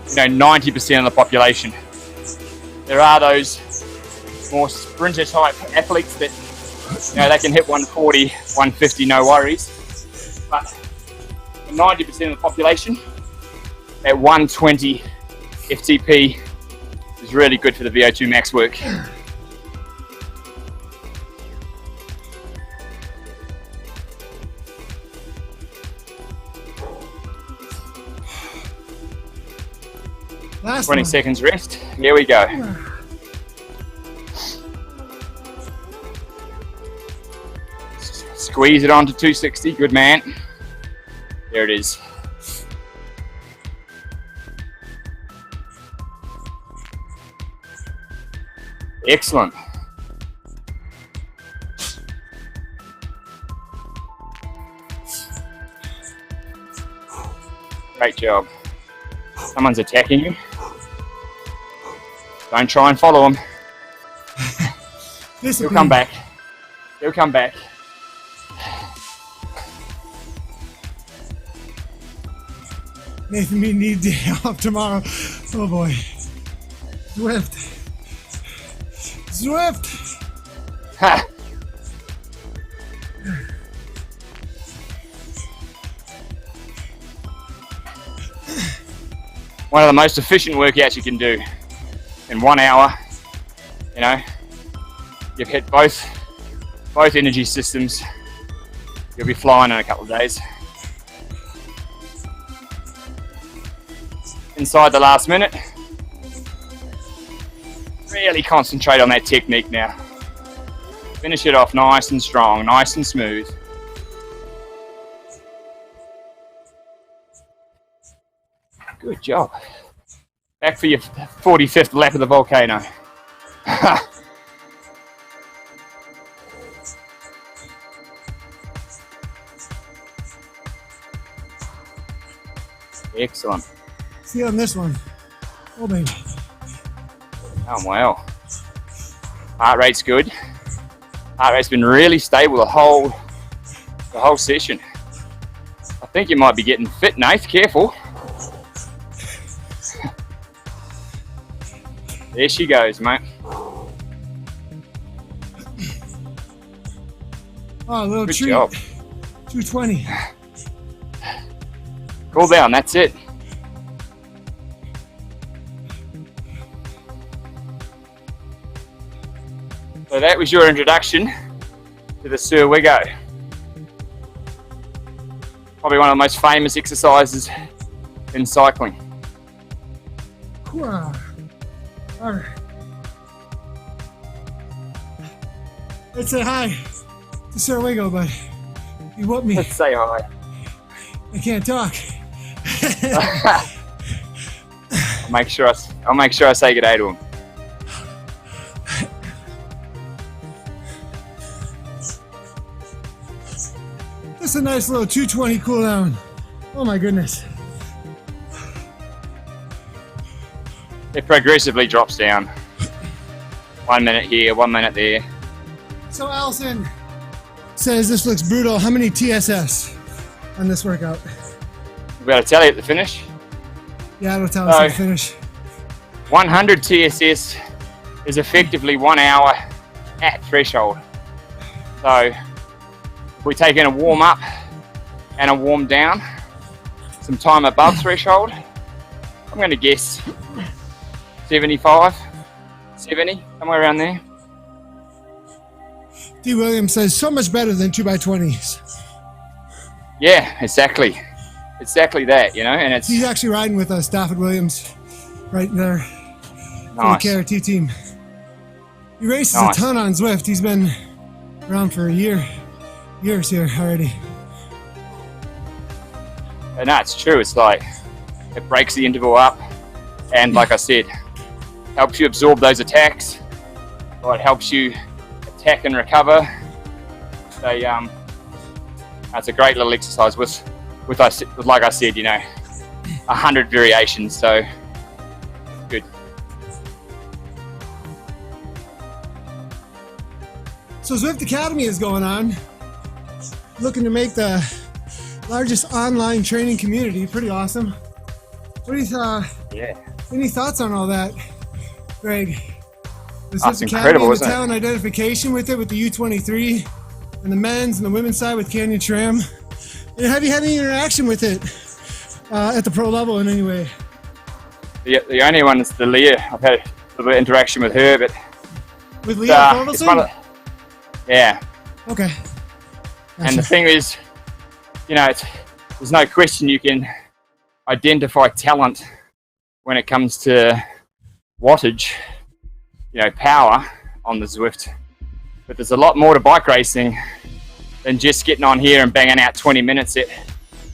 90% of the population. There are those more sprinter type athletes that they can hit 140, 150, no worries. But for 90% of the population, at 120 FTP is really good for the VO2 max work. Last 20 one. seconds rest. Here we go. Squeeze it onto 260. Good man. There it is. Excellent. Great job. Someone's attacking you. Don't try and follow him. He'll come back. He'll come back. Nathan, me need day off tomorrow. Oh boy. Zwift. Ha! One of the most efficient workouts you can do in 1 hour. You've hit both energy systems. You'll be flying in a couple of days. Inside the last minute, really concentrate on that technique now. Finish it off nice and strong, nice and smooth. Good job. Back for your 45th lap of the volcano. Excellent. See on this one. Oh baby. Oh well. Heart rate's good. Heart rate's been really stable the whole session. I think you might be getting fit, Nath. Careful. There she goes, mate. Oh, a little Good treat. job. 220. Cool down, that's it. So that was your introduction to the Sir Wiggo. Probably one of the most famous exercises in cycling. All right. Let's say hi to Sir Wiggo, but he whooped me. Let's say hi. I can't talk. I'll make sure I say good day to him. Just a nice little 220 cool down. Oh my goodness. it progressively drops down. 1 minute here, 1 minute there. So Allison says this looks brutal. How many TSS on this workout? We've got to tell you at the finish. Yeah, it'll tell us at the finish. 100 TSS is effectively 1 hour at threshold. So if we take in a warm up and a warm down, some time above threshold, I'm going to guess 75, 70, somewhere around there. D. Williams says so much better than 2x20s. Yeah, exactly that, you know, and it's he's actually riding with us, Stafford Williams, right there. nice. From the KRT team. He races a ton on Zwift. He's been around for years here already. And that's true. It's like it breaks the interval up, and like I said, helps you absorb those attacks, or it helps you attack and recover. So that's a great little exercise with like I said, you know, 100 variations. So good. So Zwift Academy is going on, looking to make the largest online training community. Pretty awesome. What do you Yeah. Any thoughts on all that, Greg? The That's Zwift incredible, Academy, isn't the it? talent identification with it, with the U23, and the men's and the women's side with Canyon Tram. And have you had any interaction with it at the pro level in any way? The only one is the Leah. I've had a little bit of interaction with her, but With Leah it's one Torkelson? yeah. Okay. And the thing is, you know, there's no question you can identify talent when it comes to wattage, you know, power on the Zwift. But there's a lot more to bike racing than just getting on here and banging out 20 minutes at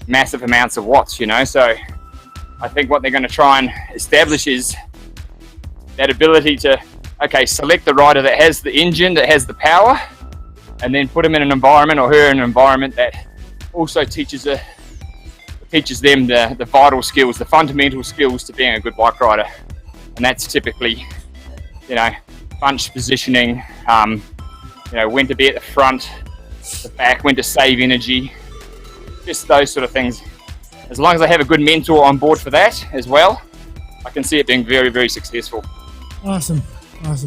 massive amounts of watts, you know. So I think what they're going to try and establish is that ability to, okay, select the rider that has the engine, that has the power, and then put them in an environment, or her in an environment that also teaches them the vital skills, the fundamental skills to being a good bike rider. And that's typically, you know, bunch positioning, you know, when to be at the front, the back, when to save energy, just those sort of things. As long as I have a good mentor on board for that as well, I can see it being very, very successful. Awesome,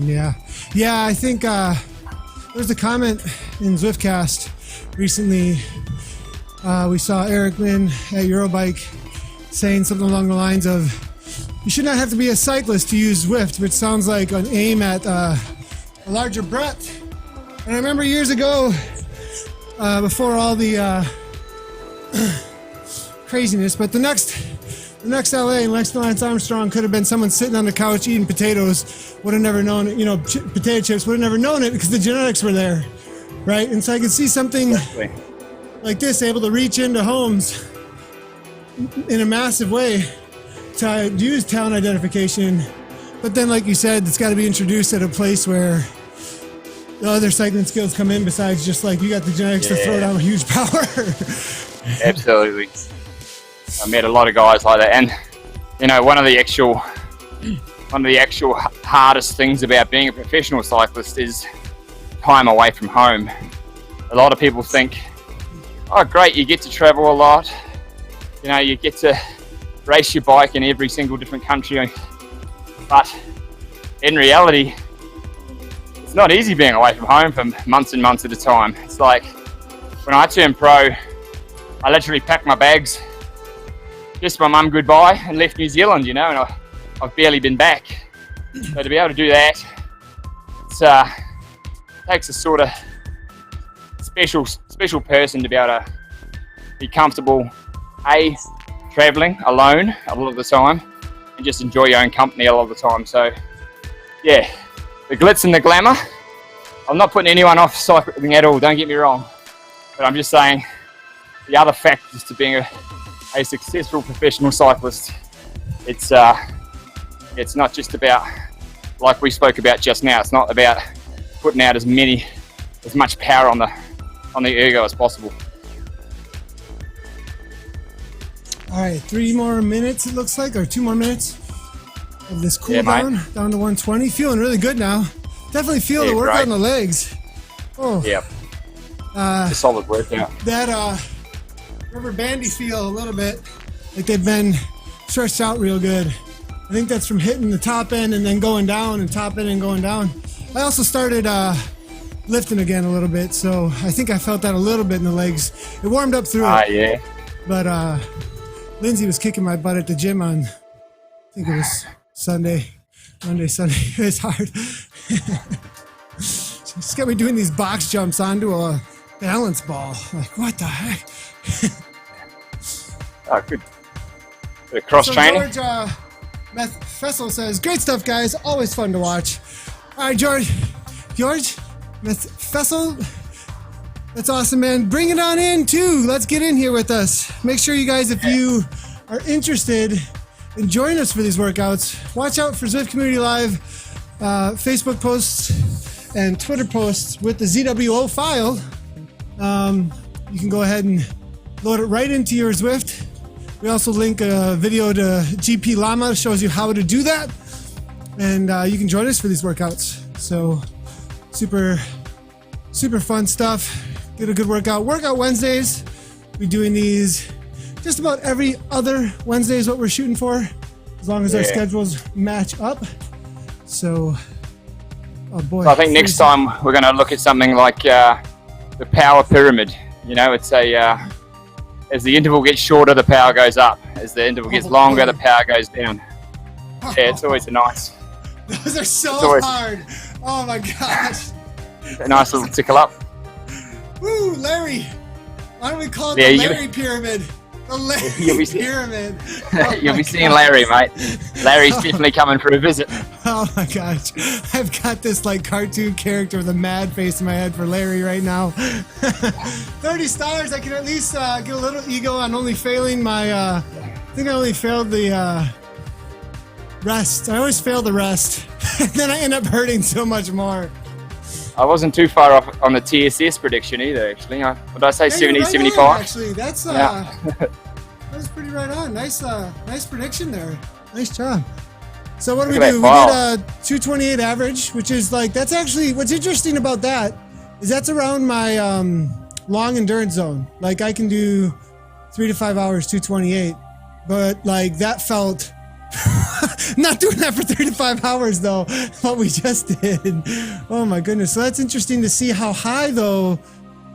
yeah. Yeah, I think there's a comment in Zwiftcast recently. We saw Eric Lynn at Eurobike saying something along the lines of, you should not have to be a cyclist to use Zwift, which sounds like an aim at a larger breadth. And I remember years ago, before all the craziness, but the next LA and Lance Armstrong could have been someone sitting on the couch eating potatoes, would have never known it, you know, potato chips, would have never known it because the genetics were there, right? And so I could see something like this able to reach into homes in a massive way to use talent identification. But then, like you said, it's got to be introduced at a place where the other cycling skills come in, besides just like you got the genetics to throw down a huge power. Absolutely. I met a lot of guys like that, and you know, one of the actual hardest things about being a professional cyclist is time away from home. A lot of people think, oh great, you get to travel a lot, you know, you get to race your bike in every single different country, but in reality it's not easy being away from home for months and months at a time. It's like when I turned pro, I literally packed my bags, kissed my mum goodbye, and left New Zealand, you know, and I've barely been back. So to be able to do that, it takes a sort of special person to be able to be comfortable, traveling alone a lot of the time, and just enjoy your own company a lot of the time. So yeah, the glitz and the glamour, I'm not putting anyone off cycling at all, don't get me wrong, but I'm just saying the other factors to being a successful professional cyclist, it's not just about, like we spoke about just now, it's not about putting out as much power on the ergo as possible. All right, 3 more minutes it looks like, or 2 more minutes. of this cool down to 120. Feeling really good now. Definitely feel the workout in the legs. Oh. Yep. It's a solid workout. That rubber bandy feel a little bit like they've been stretched out real good. I think that's from hitting the top end and then going down and top end and going down. I also started lifting again a little bit, so I think I felt that a little bit in the legs. It warmed up through it. Yeah. But Lindsay was kicking my butt at the gym on, I think it was Monday, Sunday. It was hard. She's got me doing these box jumps onto a balance ball. Like, what the heck? Oh, good. Bit of cross training. George Fessel says, great stuff, guys. Always fun to watch. All right, George Fessel, that's awesome, man. Bring it on in, too. Let's get in here with us. Make sure you guys, if you are interested in joining us for these workouts, watch out for Zwift Community Live Facebook posts and Twitter posts with the ZWO file. You can go ahead and load it right into your Zwift. We also link a video to GP Llama, shows you how to do that. And you can join us for these workouts. So super fun stuff. Get a good workout. Workout Wednesdays. We're doing these just about every other Wednesday is what we're shooting for, as long as our schedules match up. So, oh boy. So I think next time we're going to look at something like the power pyramid. You know, it's as the interval gets shorter, the power goes up. As the interval gets longer, the power goes down. Yeah, it's always a nice. Those are so hard. Oh my gosh. A nice little tickle up. Woo, Larry. Why don't we call it the Larry pyramid? The Larry pyramid. Oh you'll be seeing Larry, mate. Larry's definitely coming for a visit. Oh my gosh. I've got this like cartoon character with a mad face in my head for Larry right now. 30 stars. I can at least get a little ego on only failing my, I think I only failed the rest. I always fail the rest. Then I end up hurting so much more. I wasn't too far off on the TSS prediction either, actually. What did I say, 70, right 75? On, actually, that's that was pretty right on. Nice prediction there. Nice job. So what do we do? We did a 228 average, which is like, that's actually, what's interesting about that is that's around my long endurance zone. Like I can do 3 to 5 hours, 228, but like that felt not doing that for 35 hours though, what we just did. Oh my goodness. So that's interesting to see how high though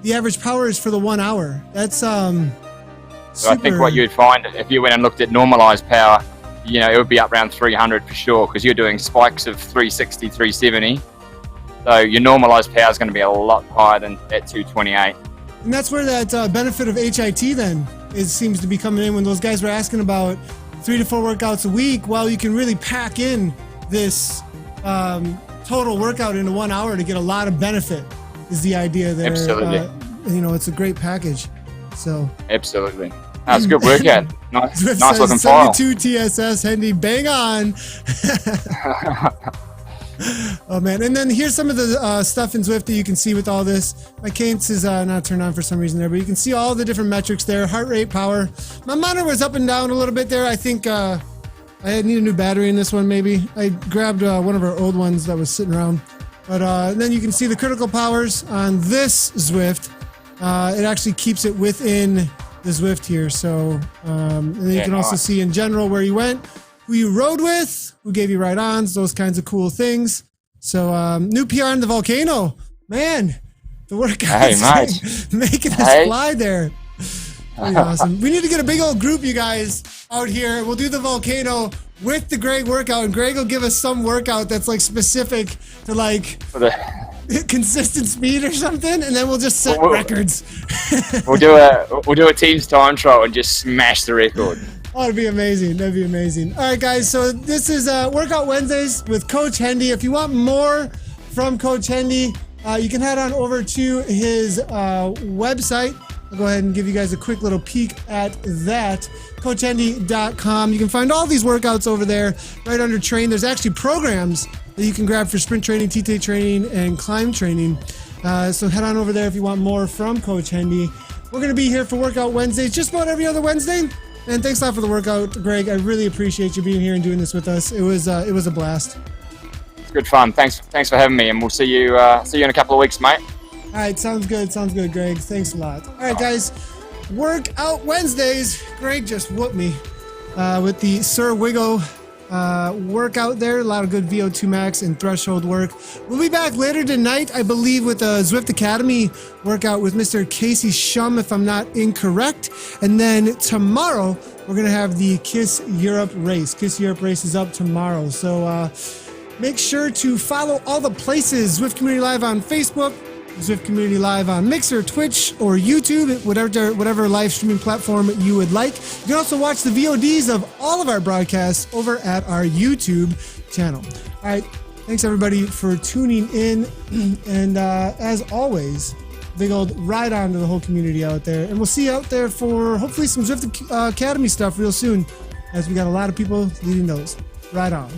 the average power is for the 1 hour. That's So I think what you'd find if you went and looked at normalized power, you know, it would be up around 300 for sure, because you're doing spikes of 360, 370. So your normalized power is going to be a lot higher than at 228. And that's where that benefit of HIT then seems to be coming in when those guys were asking about 3 to 4 workouts a week. Well, you can really pack in this total workout into 1 hour to get a lot of benefit is the idea there. Absolutely. You know, it's a great package. So absolutely. That's a good workout. Nice looking file. 72 TSS, Hendy, bang on. Oh man, and then here's some of the stuff in Zwift that you can see with all this. My cadence is not turned on for some reason there, but you can see all the different metrics there. Heart rate, power. My monitor was up and down a little bit there. I think I need a new battery in this one maybe. I grabbed one of our old ones that was sitting around. But then you can see the critical powers on this Zwift. It actually keeps it within the Zwift here. So and then you can also see in general where you went, who you rode with, who gave you ride-ons, those kinds of cool things. So new PR on the volcano. Man, the workout is making us fly there. Pretty awesome. We need to get a big old group, you guys, out here. We'll do the volcano with the Greg workout, and Greg will give us some workout that's like specific to like consistent speed or something, and then we'll just set records. We'll do a team's time trial and just smash the record. Oh, that'd be amazing. That'd be amazing. All right, guys. So this is Workout Wednesdays with Coach Hendy. If you want more from Coach Hendy, you can head on over to his website. I'll go ahead and give you guys a quick little peek at that. CoachHendy.com. You can find all these workouts over there right under train. There's actually programs that you can grab for sprint training, TT training, and climb training. So head on over there if you want more from Coach Hendy. We're going to be here for Workout Wednesdays just about every other Wednesday. And thanks a lot for the workout, Greg. I really appreciate you being here and doing this with us. It was a blast. It's good fun. Thanks for having me, and we'll see you in a couple of weeks, mate. All right, sounds good, Greg. Thanks a lot. All right, guys, Workout Wednesdays. Greg just whooped me with the Sir Wiggo workout there. A lot of good VO2 max and threshold work. We'll be back later tonight, I believe, with the Zwift Academy workout with Mr. Casey Shum, if I'm not incorrect. And then tomorrow, we're going to have the KISS Europe race. KISS Europe race is up tomorrow. So make sure to follow all the places. Zwift Community Live on Facebook, Zwift Community Live on Mixer, Twitch, or YouTube, whatever live streaming platform you would like. You can also watch the VODs of all of our broadcasts over at our YouTube channel. All right, thanks everybody for tuning in. And as always, big old ride on to the whole community out there. And we'll see you out there for hopefully some Zwift Academy stuff real soon, as we got a lot of people leading those. Ride on.